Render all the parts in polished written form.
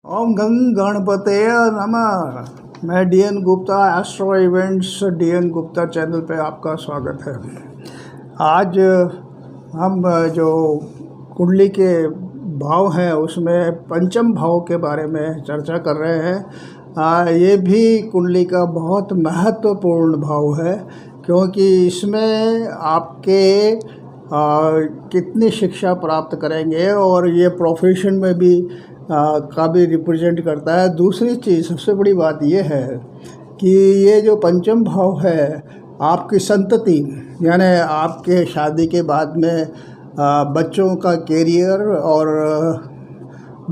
ओम गंग गणपतये नमः। मैं DN Gupta, astro events DN Gupta channel पे आपका स्वागत है। आज हम जो कुंडली के भाव हैं उसमें पंचम भाव के बारे में चर्चा कर रहे हैं। ये भी कुंडली का बहुत महत्वपूर्ण भाव है क्योंकि इसमें आपके कितनी शिक्षा प्राप्त करेंगे और ये प्रोफेशन में भी का भी रिप्रेजेंट करता है। दूसरी चीज़, सबसे बड़ी बात यह है कि ये जो पंचम भाव है आपकी संतति, यानी आपके शादी के बाद में बच्चों का कैरियर और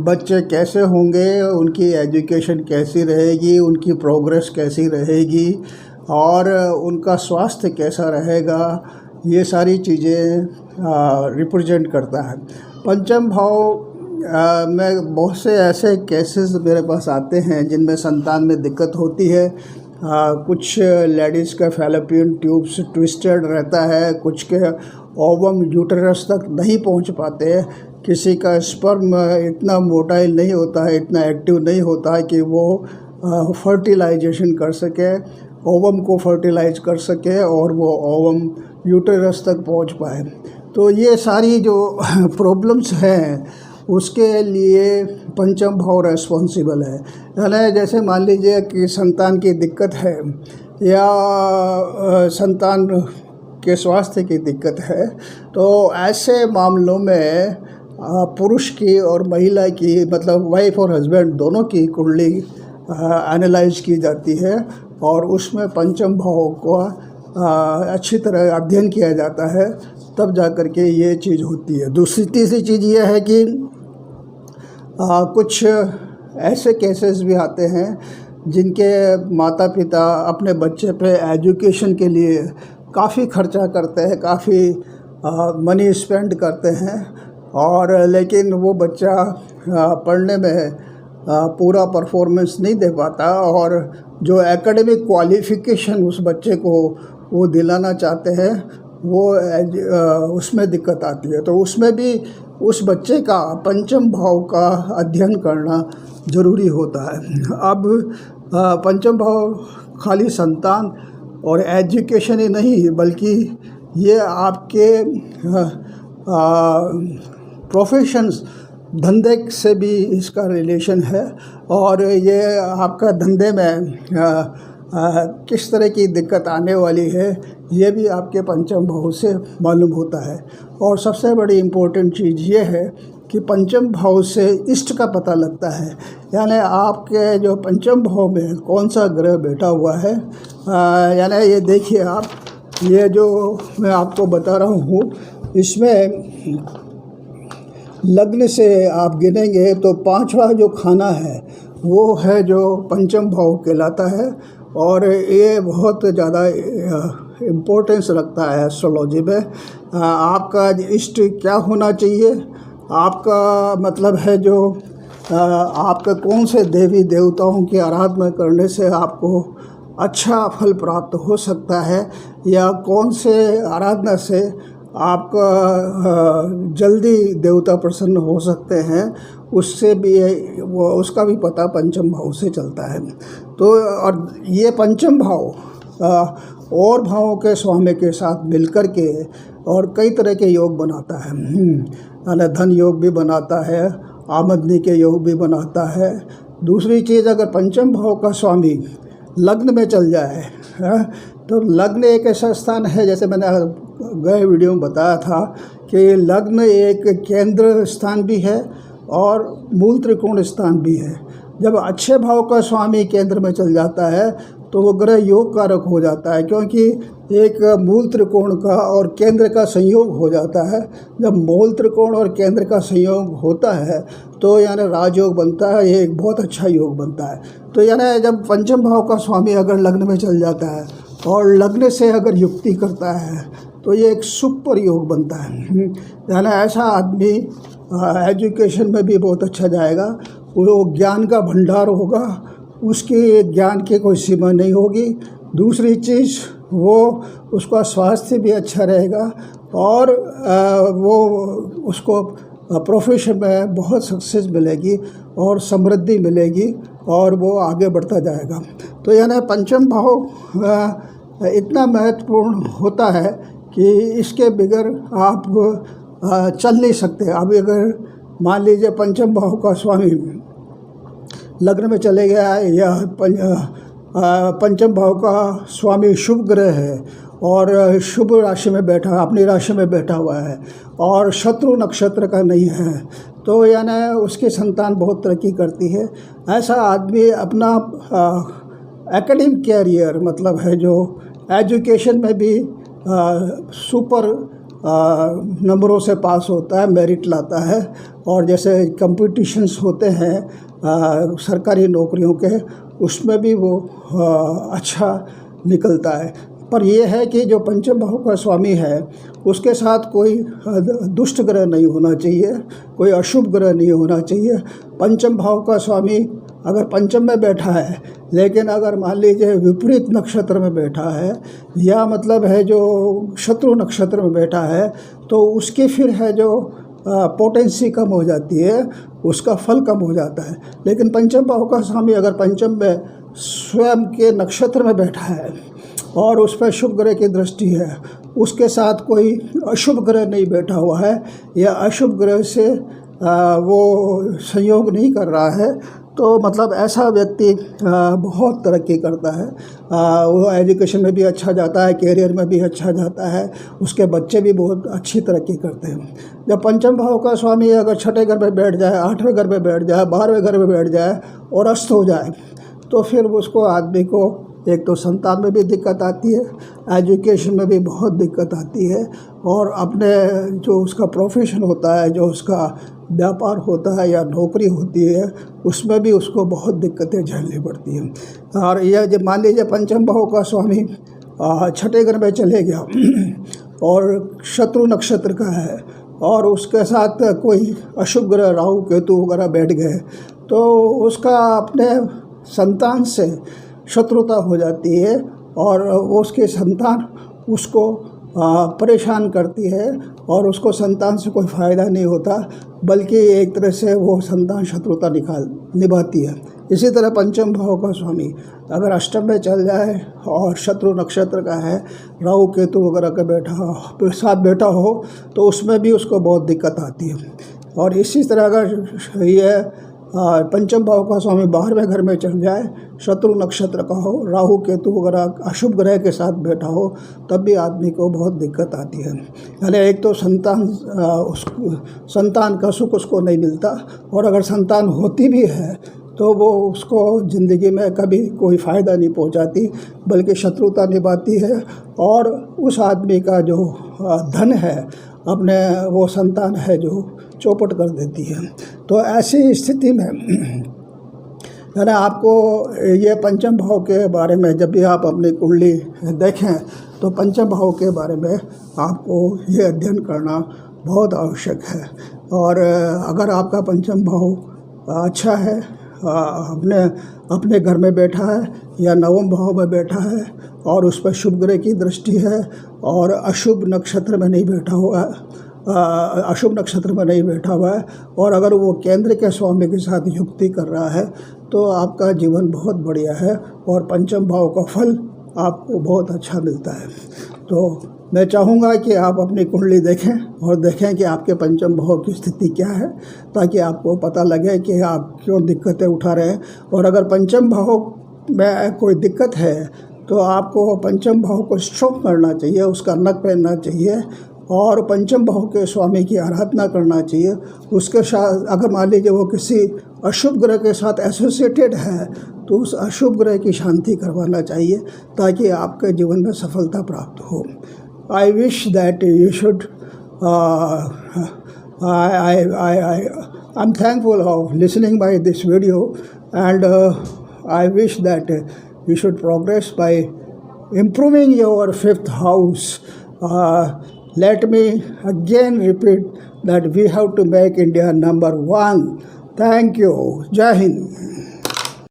बच्चे कैसे होंगे, उनकी एजुकेशन कैसी रहेगी, उनकी प्रोग्रेस कैसी रहेगी और उनका स्वास्थ्य कैसा रहेगा, ये सारी चीज़ें रिप्रेजेंट करता है। पंचम भाव में बहुत से ऐसे केसेस मेरे पास आते हैं जिनमें संतान में दिक्कत होती है। कुछ लेडीज़ का फैलोपियन ट्यूब्स ट्विस्टेड रहता है, कुछ के ओवम यूटेरस तक नहीं पहुंच पाते, किसी का स्पर्म इतना मोटाइल नहीं होता है, इतना एक्टिव नहीं होता है कि वो फर्टिलाइजेशन कर सके, ओवम को फर्टिलाइज कर सके और वो ओवम यूटेरस तक पहुंच पाए। तो ये सारी जो प्रॉब्लम्स हैं उसके लिए पंचम भाव रेस्पॉन्सिबल है। यानी जैसे मान लीजिए कि संतान की दिक्कत है या संतान के स्वास्थ्य की दिक्कत है, तो ऐसे मामलों में पुरुष की और महिला की, मतलब वाइफ और हस्बैंड दोनों की कुंडली एनालाइज की जाती है और उसमें पंचम भाव को अच्छी तरह अध्ययन किया जाता है, तब जा कर के ये चीज़ होती है। तीसरी चीज़ ये है कि कुछ ऐसे केसेस भी आते हैं जिनके माता पिता अपने बच्चे पे एजुकेशन के लिए काफ़ी खर्चा करते हैं, काफ़ी मनी स्पेंड करते हैं और लेकिन वो बच्चा पढ़ने में पूरा परफॉर्मेंस नहीं दे पाता और जो एकेडमिक क्वालिफ़िकेशन उस बच्चे को वो दिलाना चाहते हैं वो उसमें दिक्कत आती है। तो उसमें भी उस बच्चे का पंचम भाव का अध्ययन करना ज़रूरी होता है। अब पंचम भाव खाली संतान और एजुकेशन ही नहीं बल्कि ये आपके प्रोफेशंस, धंधे से भी इसका रिलेशन है और ये आपका धंधे में किस तरह की दिक्कत आने वाली है ये भी आपके पंचम भाव से मालूम होता है। और सबसे बड़ी इम्पोर्टेंट चीज़ ये है कि पंचम भाव से इष्ट का पता लगता है, यानी आपके जो पंचम भाव में कौन सा ग्रह बैठा हुआ है। यानी ये देखिए आप, ये जो मैं आपको बता रहा हूँ इसमें लग्न से आप गिनेंगे तो पांचवा जो खाना है वो है जो पंचम भाव कहलाता है और ये बहुत ज़्यादा इम्पोर्टेंस रखता है एस्ट्रोलॉजी में। आपका इष्ट क्या होना चाहिए, आपका मतलब है जो आपका कौन से देवी देवताओं की आराधना करने से आपको अच्छा फल प्राप्त हो सकता है या कौन से आराधना से आपका जल्दी देवता प्रसन्न हो सकते हैं, उससे भी वो उसका भी पता पंचम भाव से चलता है। तो और ये पंचम भाव और भावों के स्वामी के साथ मिलकर के और कई तरह के योग बनाता है। यानी धन योग भी बनाता है, आमदनी के योग भी बनाता है। दूसरी चीज़, अगर पंचम भाव का स्वामी लग्न में चल जाए तो लग्न एक ऐसा स्थान है, जैसे मैंने गए वीडियो में बताया था कि लग्न एक केंद्र स्थान भी है और मूल त्रिकोण स्थान भी है। जब अच्छे भाव का स्वामी केंद्र में चल जाता है तो वो ग्रह योग कारक हो जाता है, क्योंकि एक मूल त्रिकोण का और केंद्र का संयोग हो जाता है। जब मूल त्रिकोण और केंद्र का संयोग होता है तो यानी राजयोग बनता है, ये एक बहुत अच्छा योग बनता है। तो यानी जब पंचम भाव का स्वामी अगर लग्न में चल जाता है और लग्न से अगर युक्ति करता है तो ये एक सुपर योग बनता है। यानी ऐसा आदमी एजुकेशन में भी बहुत अच्छा जाएगा, वो ज्ञान का भंडार होगा, उसकी ज्ञान की कोई सीमा नहीं होगी। दूसरी चीज़, वो उसका स्वास्थ्य भी अच्छा रहेगा और वो उसको प्रोफेशन में बहुत सक्सेस मिलेगी और समृद्धि मिलेगी और वो आगे बढ़ता जाएगा। तो यानी पंचम भाव इतना महत्वपूर्ण होता है कि इसके बगैर आप चल नहीं सकते। अभी अगर मान लीजिए पंचम भाव का स्वामी लग्न में चले गया है या पंचम भाव का स्वामी शुभ ग्रह है और शुभ राशि में बैठा, अपनी राशि में बैठा हुआ है और शत्रु नक्षत्र का नहीं है, तो यानी उसकी संतान बहुत तरक्की करती है। ऐसा आदमी अपना एकेडमिक कैरियर मतलब है जो एजुकेशन में भी सुपर नंबरों से पास होता है, मेरिट लाता है। और जैसे कंपटीशंस होते हैं सरकारी नौकरियों के, उसमें भी वो अच्छा निकलता है। पर यह है कि जो पंचम भाव का स्वामी है उसके साथ कोई दुष्ट ग्रह नहीं होना चाहिए, कोई अशुभ ग्रह नहीं होना चाहिए। पंचम भाव का स्वामी अगर पंचम में बैठा है, लेकिन अगर मान लीजिए विपरीत नक्षत्र में बैठा है या मतलब है जो शत्रु नक्षत्र में बैठा है, तो उसकी फिर है जो पोटेंसी कम हो जाती है, उसका फल कम हो जाता है। लेकिन पंचम भाव का स्वामी अगर पंचम में स्वयं के नक्षत्र में बैठा है और उस पर शुभ ग्रह की दृष्टि है, उसके साथ कोई अशुभ ग्रह नहीं बैठा हुआ है या अशुभ ग्रह से वो संयोग नहीं कर रहा है, तो मतलब ऐसा व्यक्ति बहुत तरक्की करता है। वो एजुकेशन में भी अच्छा जाता है, कैरियर में भी अच्छा जाता है, उसके बच्चे भी बहुत अच्छी तरक्की करते हैं। जब पंचम भाव का स्वामी अगर छठे घर में बैठ जाए, आठवें घर में बैठ जाए, 12वें घर में बैठ जाए और अस्त हो जाए, तो फिर उसको आदमी को एक तो संतान में भी दिक्कत आती है, एजुकेशन में भी बहुत दिक्कत आती है, और अपने जो उसका प्रोफेशन होता है, जो उसका व्यापार होता है या नौकरी होती है, उसमें भी उसको बहुत दिक्कतें झेलनी पड़ती हैं। और यह जब मान लीजिए पंचम भाव का स्वामी छठे घर में चले गया और शत्रु नक्षत्र का है और उसके साथ कोई अशुभ ग्रह राहु केतु वगैरह बैठ गए, तो उसका अपने संतान से शत्रुता हो जाती है और उसकी संतान उसको परेशान करती है और उसको संतान से कोई फ़ायदा नहीं होता, बल्कि एक तरह से वो संतान शत्रुता निभाती है। इसी तरह पंचम भाव का स्वामी अगर अष्टम में चल जाए और शत्रु नक्षत्र का है, राहु केतु वगैरह का साथ बैठा हो, तो उसमें भी उसको बहुत दिक्कत आती है। और इसी तरह अगर ये पंचम भाव का स्वामी 12वें घर में चल जाए, शत्रु नक्षत्र का हो, राहु केतु वगैरह अशुभ ग्रह के साथ बैठा हो, तब भी आदमी को बहुत दिक्कत आती है। यानी एक तो संतान का सुख उसको नहीं मिलता, और अगर संतान होती भी है तो वो उसको ज़िंदगी में कभी कोई फ़ायदा नहीं पहुंचाती, बल्कि शत्रुता निभाती है और उस आदमी का जो धन है अपने वो संतान है जो चौपट कर देती है। तो ऐसी स्थिति में यानी आपको ये पंचम भाव के बारे में जब भी आप अपनी कुंडली देखें, तो पंचम भाव के बारे में आपको ये अध्ययन करना बहुत आवश्यक है। और अगर आपका पंचम भाव अच्छा है, अपने घर में बैठा है या नवम भाव में बैठा है और उस पर शुभ ग्रह की दृष्टि है और अशुभ नक्षत्र में नहीं बैठा हुआ है, और अगर वो केंद्र के स्वामी के साथ युक्ति कर रहा है, तो आपका जीवन बहुत बढ़िया है और पंचम भाव का फल आपको बहुत अच्छा मिलता है। तो मैं चाहूँगा कि आप अपनी कुंडली देखें और देखें कि आपके पंचम भाव की स्थिति क्या है, ताकि आपको पता लगे कि आप क्यों दिक्कतें उठा रहे हैं। और अगर पंचम भाव में कोई दिक्कत है, तो आपको पंचम भाव को स्ट्रॉन्ग करना चाहिए, उसका नख पहनना चाहिए और पंचम भाव के स्वामी की आराधना करना चाहिए। उसके साथ अगर मान लीजिए वो किसी अशुभ ग्रह के साथ एसोसिएटेड है, तो उस अशुभ ग्रह की शांति करवाना चाहिए, ताकि आपके जीवन में सफलता प्राप्त हो। I wish that you should I'm thankful of listening by this video, and I wish that you should progress by improving your 5th house. Let me again repeat that we have to make India number 1. Thank you. Jai Hind.